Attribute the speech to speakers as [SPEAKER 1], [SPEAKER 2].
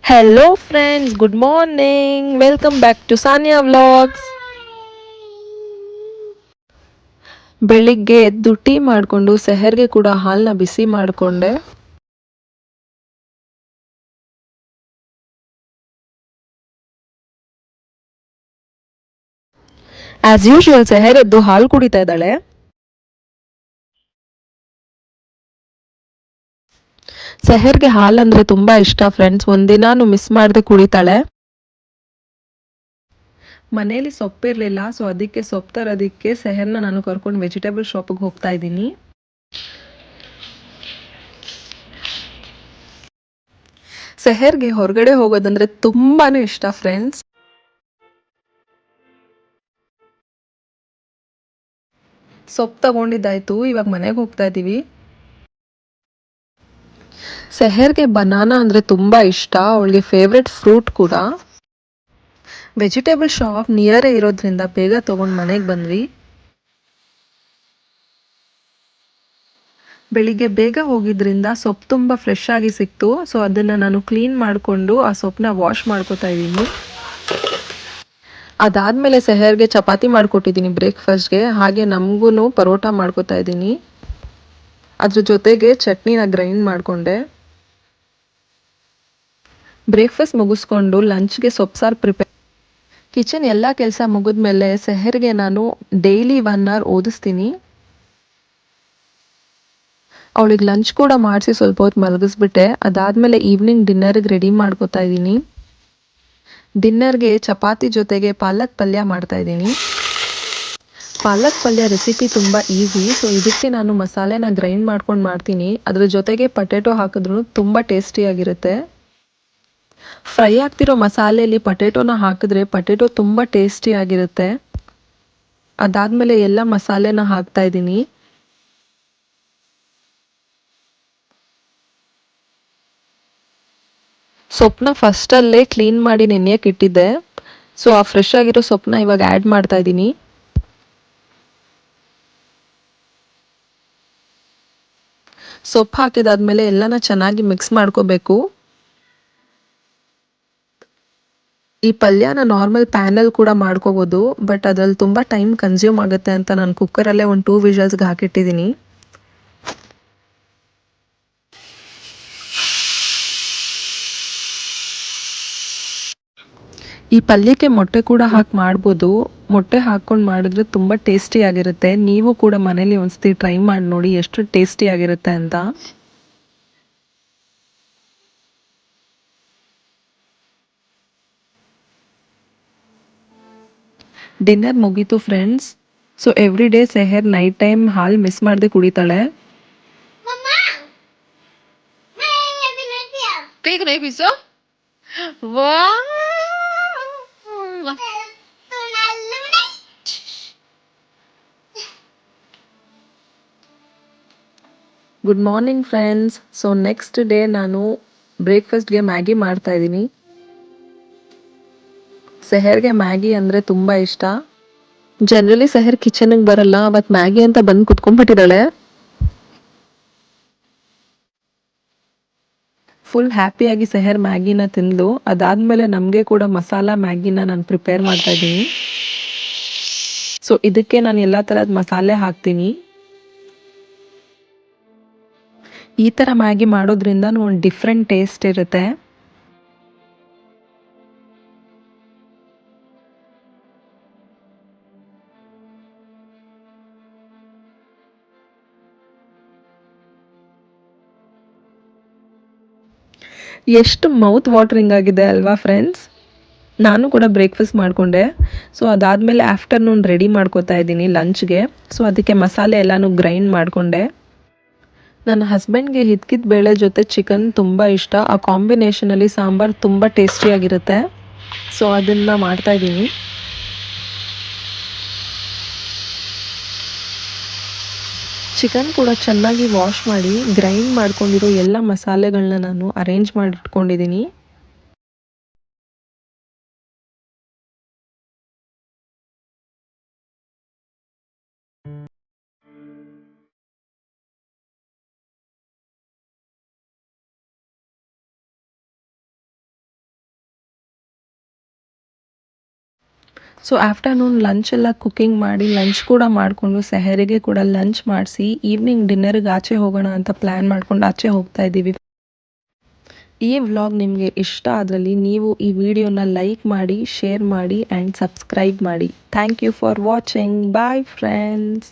[SPEAKER 1] Hello friends, good morning. Welcome back to Sanya Vlogs. ಬೆಳಿಗ್ಗೆ ಎದ್ದು tea ಮಾಡಿಕೊಂಡು ಸೆಹರ್ಗೆ ಕೂಡ ಹಾಲನ್ನ ಬಿಸಿ ಮಾಡಿಕೊಂಡೆ. ಆಸ್ ಯೂಶುವಲ್ ಸೆಹರ್ ಎದ್ದು ಹಾಲು ಕುಡಿತಾ ಇದ್ದಾಳೆ. ಸೆಹರ್ಗೆ ಹಾಲು ಅಂದ್ರೆ ತುಂಬಾ ಇಷ್ಟ ಫ್ರೆಂಡ್ಸ್. ಒಂದಿನಾನು ಮಿಸ್ ಮಾಡದೆ ಕುಡಿತಾಳೆ. ಮನೇಲಿ ಸೊಪ್ಪಿರಲಿಲ್ಲ, ಸೊ ಅದಕ್ಕೆ ಸೊಪ್ಪು ತರೋದಕ್ಕೆ ಸೆಹರ್ನ ನಾನು ಕರ್ಕೊಂಡು ವೆಜಿಟೇಬಲ್ ಶಾಪಿಗೆ ಹೋಗ್ತಾ ಇದ್ದೀನಿ. ಸೆಹರ್ಗೆ ಹೊರಗಡೆ ಹೋಗೋದಂದ್ರೆ ತುಂಬಾನೇ ಇಷ್ಟ ಫ್ರೆಂಡ್ಸ್. ಸೊಪ್ಪು ತಗೊಂಡಿದ್ದಾಯ್ತು, ಇವಾಗ ಮನೆಗೆ ಹೋಗ್ತಾ ಇದ್ದೀವಿ. ಸೆಹರ್ಗೆ ಬನಾನಾ ಅಂದರೆ ತುಂಬ ಇಷ್ಟ, ಅವಳಿಗೆ ಫೇವ್ರೆಟ್ ಫ್ರೂಟ್ ಕೂಡ. ವೆಜಿಟೇಬಲ್ ಶಾಪ್ ನಿಯರೇ ಇರೋದ್ರಿಂದ ಬೇಗ ತೊಗೊಂಡು ಮನೆಗೆ ಬಂದ್ವಿ. ಬೆಳಿಗ್ಗೆ ಬೇಗ ಹೋಗಿದ್ರಿಂದ ಸೊಪ್ಪು ತುಂಬ ಫ್ರೆಶ್ ಆಗಿ ಸಿಕ್ತು, ಸೊ ಅದನ್ನು ನಾನು ಕ್ಲೀನ್ ಮಾಡಿಕೊಂಡು ಆ ಸೊಪ್ಪನ್ನ ವಾಶ್ ಮಾಡ್ಕೋತಾ ಇದ್ದೀನಿ. ಅದಾದಮೇಲೆ ಸೆಹರ್ಗೆ ಚಪಾತಿ ಮಾಡಿಕೊಟ್ಟಿದ್ದೀನಿ ಬ್ರೇಕ್ಫಾಸ್ಟ್ಗೆ, ಹಾಗೆ ನಮಗೂ ಪರೋಟ ಮಾಡ್ಕೋತಾ ಇದ್ದೀನಿ. ಅದ್ರ ಜೊತೆಗೆ ಚಟ್ನಿನ ಗ್ರೈಂಡ್ ಮಾಡಿಕೊಂಡೆ. ಬ್ರೇಕ್ಫಾಸ್ಟ್ ಮುಗಿಸ್ಕೊಂಡು ಲಂಚ್ಗೆ ಸೊಪ್ಪು ಸಾರು ಪ್ರಿಪೇರ್. ಕಿಚನ್ ಎಲ್ಲ ಕೆಲಸ ಮುಗಿದ್ಮೇಲೆ ಸೆಹರ್ಗೆ ನಾನು ಡೈಲಿ 1 ಅವರ್ ಓದಿಸ್ತೀನಿ. ಅವಳಿಗೆ ಲಂಚ್ ಕೂಡ ಮಾಡಿಸಿ ಸ್ವಲ್ಪ ಹೊತ್ತು ಮಲಗಿಸ್ಬಿಟ್ಟೆ. ಅದಾದಮೇಲೆ ಈವ್ನಿಂಗ್ ಡಿನ್ನರ್ಗೆ ರೆಡಿ ಮಾಡ್ಕೋತಾ ಇದ್ದೀನಿ. ಡಿನ್ನರ್ಗೆ ಚಪಾತಿ ಜೊತೆಗೆ ಪಾಲಕ್ ಪಲ್ಯ ಮಾಡ್ತಾ ಇದ್ದೀನಿ. ಪಾಲಕ್ ಪಲ್ಯ ರೆಸಿಪಿ ತುಂಬ ಈಸಿ, ಸೊ ಇದಕ್ಕೆ ನಾನು ಮಸಾಲೆನ ಗ್ರೈಂಡ್ ಮಾಡ್ಕೊಂಡು ಮಾಡ್ತೀನಿ. ಅದ್ರ ಜೊತೆಗೆ ಪೊಟೆಟೊ ಹಾಕಿದ್ರೂ ತುಂಬ ಟೇಸ್ಟಿಯಾಗಿರುತ್ತೆ. ಫ್ರೈ ಆಗ್ತಿರೋ ಮಸಾಲೆಯಲ್ಲಿ ಪೊಟೆಟೊನ ಹಾಕಿದ್ರೆ ಪೊಟೆಟೊ ತುಂಬ ಟೇಸ್ಟಿಯಾಗಿರುತ್ತೆ. ಅದಾದಮೇಲೆ ಎಲ್ಲ ಮಸಾಲೆನ ಹಾಕ್ತಾ ಇದ್ದೀನಿ. ಸೊಪ್ಪನ್ನ ಫಸ್ಟಲ್ಲೇ ಕ್ಲೀನ್ ಮಾಡಿ ನೆನೆಯಕ್ಕೆ ಇಟ್ಟಿದ್ದೆ, ಸೊ ಆ ಫ್ರೆಶ್ ಆಗಿರೋ ಸೊಪ್ಪನ್ನ ಇವಾಗ ಆ್ಯಡ್ ಮಾಡ್ತಾ ಇದ್ದೀನಿ. ಸೊಪ್ಪು ಹಾಕಿದಾದ್ಮೇಲೆ ಎಲ್ಲನ ಚೆನ್ನಾಗಿ ಮಿಕ್ಸ್ ಮಾಡ್ಕೋಬೇಕು. ಈ ಪಲ್ಯನ ನಾರ್ಮಲ್ ಪ್ಯಾನಲ್ಲಿ ಕೂಡ ಮಾಡ್ಕೋಬೋದು, ಬಟ್ ಅದ್ರಲ್ಲಿ ತುಂಬ ಟೈಮ್ ಕನ್ಸ್ಯೂಮ್ ಆಗುತ್ತೆ ಅಂತ ನಾನು ಕುಕ್ಕರಲ್ಲೇ ಒಂದು 2 ವಿಷಲ್ಸ್ಗೆ ಹಾಕಿಟ್ಟಿದ್ದೀನಿ. ಈ ಪಲ್ಯಕ್ಕೆ ಮೊಟ್ಟೆ ಕೂಡ ಹಾಕಿ ಮಾಡ್ಬೋದು. ಮೊಟ್ಟೆ ಹಾಕ್ಕೊಂಡು ಮಾಡಿದ್ರೆ ತುಂಬ ಟೇಸ್ಟಿಯಾಗಿರುತ್ತೆ. ನೀವು ಕೂಡ ಮನೇಲಿ ಒಂದ್ಸತಿ ಟ್ರೈ ಮಾಡಿ ನೋಡಿ ಎಷ್ಟು ಟೇಸ್ಟಿಯಾಗಿರುತ್ತೆ ಅಂತ. ಡಿನ್ನರ್ ಮುಗೀತು friends. So every day Sehar night time ಹಾಲು ಮಿಸ್ ಮಾಡದೆ ಕುಡಿತಾಳೆ. Good morning friends. So next day ನಾನು ಬ್ರೇಕ್ಫಾಸ್ಟ್ಗೆ ಮ್ಯಾಗಿ ಮಾಡ್ತಾ ಇದ್ದೀನಿ. ಸೆಹರ್ಗೆ ಮ್ಯಾಗಿ ಅಂದರೆ ತುಂಬ ಇಷ್ಟ. ಜನರಲಿ ಸೆಹರ್ ಕಿಚನ್ಗೆ ಬರಲ್ಲ, ಅವತ್ತು ಮ್ಯಾಗಿ ಅಂತ ಬಂದು ಕುತ್ಕೊಂಡ್ಬಿಟ್ಟಿದ್ದಾಳೆ. ಫುಲ್ ಹ್ಯಾಪಿಯಾಗಿ ಸೆಹರ್ ಮ್ಯಾಗಿನ ತಿಂದು ಅದಾದಮೇಲೆ ನಮಗೆ ಕೂಡ ಮಸಾಲ ಮ್ಯಾಗಿನ ನಾನು ಪ್ರಿಪೇರ್ ಮಾಡ್ತಾ ಇದ್ದೀನಿ. ಸೊ ಇದಕ್ಕೆ ನಾನು ಎಲ್ಲ ಥರದ ಮಸಾಲೆ ಹಾಕ್ತೀನಿ. ಈ ಥರ ಮ್ಯಾಗಿ ಮಾಡೋದ್ರಿಂದ ಒಂದು ಡಿಫ್ರೆಂಟ್ ಟೇಸ್ಟ್ ಇರುತ್ತೆ. ಎಷ್ಟು ಮೌತ್ ವಾಟರಿಂಗ್ ಆಗಿದೆ ಅಲ್ವಾ ಫ್ರೆಂಡ್ಸ್. ನಾನು ಕೂಡ ಬ್ರೇಕ್ಫಾಸ್ಟ್ ಮಾಡಿಕೊಂಡೆ. ಸೊ ಅದಾದಮೇಲೆ ಆಫ್ಟರ್ನೂನ್ ರೆಡಿ ಮಾಡ್ಕೋತಾ ಇದ್ದೀನಿ ಲಂಚ್ಗೆ. ಸೊ ಅದಕ್ಕೆ ಮಸಾಲೆ ಎಲ್ಲನೂ ಗ್ರೈಂಡ್ ಮಾಡಿಕೊಂಡೆ. ನನ್ನ ಹಸ್ಬೆಂಡ್ಗೆ ಹಿದ್ಕಿದ ಬೇಳೆ ಜೊತೆ ಚಿಕನ್ ತುಂಬ ಇಷ್ಟ. ಆ ಕಾಂಬಿನೇಷನಲ್ಲಿ ಸಾಂಬಾರು ತುಂಬ ಟೇಸ್ಟಿಯಾಗಿರುತ್ತೆ. ಸೊ ಅದನ್ನು ಮಾಡ್ತಾಯಿದ್ದೀನಿ. ಚಿಕನ್ ಕೂಡ ಚೆನ್ನಾಗಿ ವಾಶ್ ಮಾಡಿ ಗ್ರೈಂಡ್ ಮಾಡ್ಕೊಂಡಿರೋ ಎಲ್ಲ ಮಸಾಲೆಗಳನ್ನ ನಾನು ಅರೇಂಜ್ ಮಾಡಿಟ್ಕೊಂಡಿದ್ದೀನಿ. ಸೊ ಆಫ್ಟರ್ನೂನ್ ಲಂಚ್ ಎಲ್ಲ ಕುಕಿಂಗ್ ಮಾಡಿ ಲಂಚ್ ಕೂಡ ಮಾಡಿಕೊಂಡು ಸೆಹರಿಗೆ ಕೂಡ ಲಂಚ್ ಮಾಡಿಸಿ ಈವ್ನಿಂಗ್ ಡಿನ್ನರ್ಗೆ ಆಚೆ ಹೋಗೋಣ ಅಂತ ಪ್ಲ್ಯಾನ್ ಮಾಡ್ಕೊಂಡು ಆಚೆ ಹೋಗ್ತಾ ಇದ್ದೀವಿ. ಈ ವ್ಲಾಗ್ ನಿಮಗೆ ಇಷ್ಟ ಆದಲ್ಲಿ ನೀವು ಈ ವಿಡಿಯೋನ ಲೈಕ್ ಮಾಡಿ, ಶೇರ್ ಮಾಡಿ ಆ್ಯಂಡ್ ಸಬ್ಸ್ಕ್ರೈಬ್ ಮಾಡಿ. Thank you for watching. Bye friends.